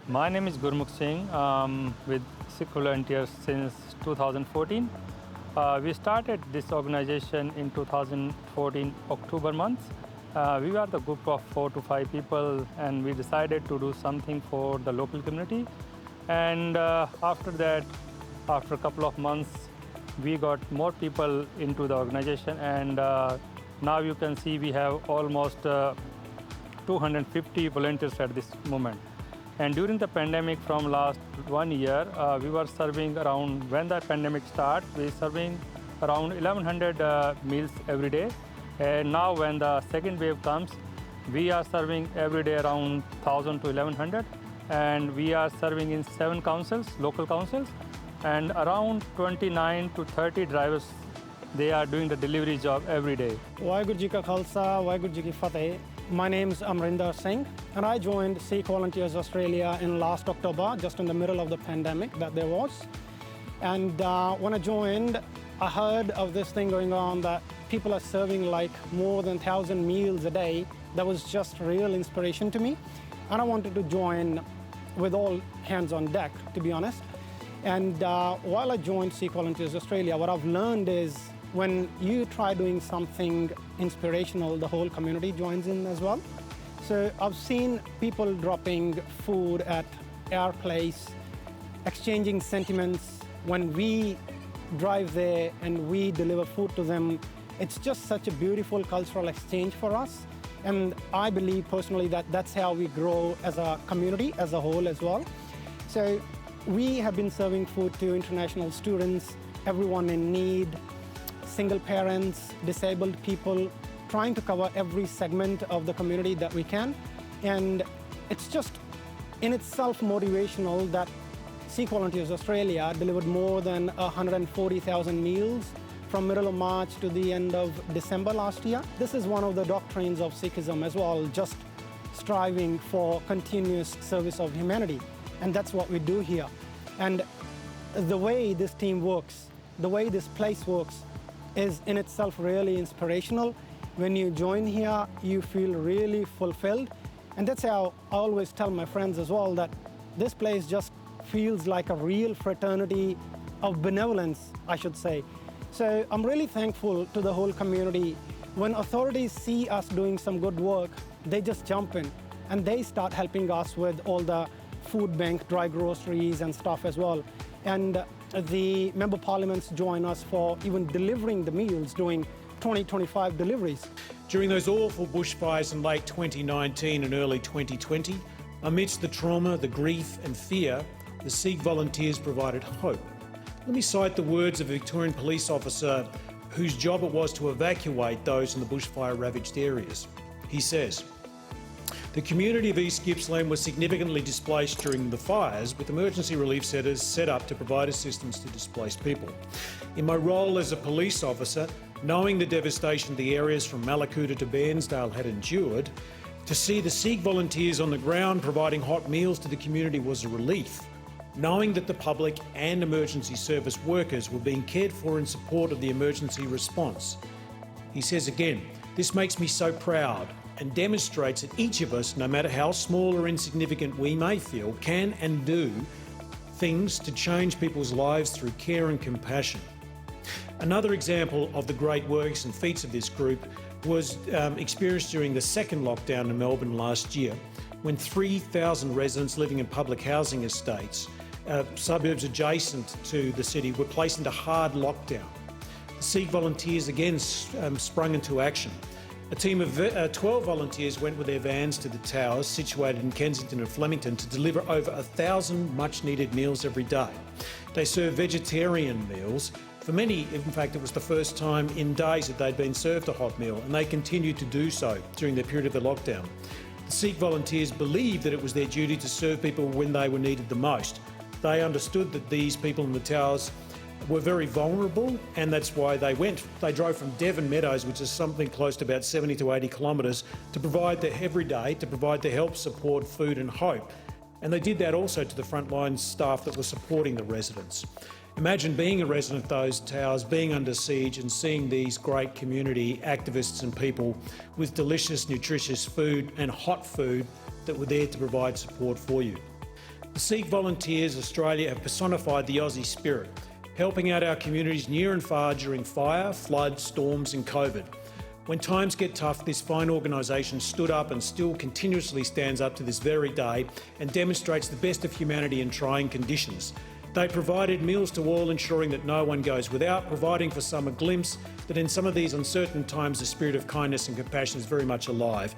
My name is Gurmukh Singh, with Sikh volunteers since 2014. We started this organization in 2014 October month. We were the group of 4 to 5 people, and we decided to do something for the local community. And after that, after a couple of months, we got more people into the organization, and now you can see we have almost 250 volunteers at this moment. And during the pandemic from last 1 year, we were serving around, when the pandemic started, we were serving around 1100 meals every day. And now when the second wave comes, we are serving every day around 1000 to 1100. And we are serving in 7 councils, local councils, and around 29 to 30 drivers. They are doing the delivery job every day. Waheguru Ji Ka Khalsa, Waheguru Ji Ki Fateh. My name is Amrinder Singh, and I joined Sikh Volunteers Australia in last October, just in the middle of the pandemic that there was. And when I joined, I heard of this thing going on that people are serving like more than 1,000 meals a day. That was just real inspiration to me. And I wanted to join with all hands on deck, to be honest. And while I joined Sikh Volunteers Australia, what I've learned is when you try doing something inspirational, the whole community joins in as well. So I've seen people dropping food at our place, exchanging sentiments. When we drive there and we deliver food to them, it's just such a beautiful cultural exchange for us. And I believe personally that that's how we grow as a community as a whole as well. So we have been serving food to international students, everyone in need, single parents, disabled people, trying to cover every segment of the community that we can. And it's just in itself motivational that Sikh Volunteers Australia delivered more than 140,000 meals from middle of March to the end of December last year. This is one of the doctrines of Sikhism as well, just striving for continuous service of humanity. And that's what we do here. And the way this team works, the way this place works, is in itself really inspirational. When you join here, you feel really fulfilled. And that's how I always tell my friends as well, that this place just feels like a real fraternity of benevolence, I should say. So I'm really thankful to the whole community. When authorities see us doing some good work, they just jump in and they start helping us with all the food bank, dry groceries and stuff as well. And the member parliaments join us for even delivering the meals, doing 20-25 deliveries. During those awful bushfires in late 2019 and early 2020, amidst the trauma, the grief and fear, the Sikh volunteers provided hope. Let me cite the words of a Victorian police officer whose job it was to evacuate those in the bushfire-ravaged areas. He says, "The community of East Gippsland was significantly displaced during the fires, with emergency relief centres set up to provide assistance to displaced people. In my role as a police officer, knowing the devastation the areas from Malakuta to Bairnsdale had endured, to see the Sikh volunteers on the ground providing hot meals to the community was a relief. Knowing that the public and emergency service workers were being cared for in support of the emergency response." He says again, "This makes me so proud and demonstrates that each of us, no matter how small or insignificant we may feel, can and do things to change people's lives through care and compassion." Another example of the great works and feats of this group was experienced during the second lockdown in Melbourne last year, when 3,000 residents living in public housing estates, suburbs adjacent to the city, were placed into hard lockdown. The Sikh volunteers again sprung into action. A team of 12 volunteers went with their vans to the towers situated in Kensington and Flemington to deliver over 1,000 much-needed meals every day. They served vegetarian meals. For many, in fact, it was the first time in days that they'd been served a hot meal, and they continued to do so during the period of the lockdown. The Sikh volunteers believed that it was their duty to serve people when they were needed the most. They understood that these people in the towers were very vulnerable, and that's why they went. They drove from Devon Meadows, which is something close to about 70 to 80 kilometres, to provide the help, support, food and hope. And they did that also to the frontline staff that were supporting the residents. Imagine being a resident of those towers, being under siege and seeing these great community activists and people with delicious, nutritious food and hot food that were there to provide support for you. The Sikh Volunteers Australia have personified the Aussie spirit, helping out our communities near and far during fire, flood, storms and COVID. When times get tough, this fine organisation stood up and still continuously stands up to this very day and demonstrates the best of humanity in trying conditions. They provided meals to all, ensuring that no one goes without, providing for some a glimpse that in some of these uncertain times the spirit of kindness and compassion is very much alive.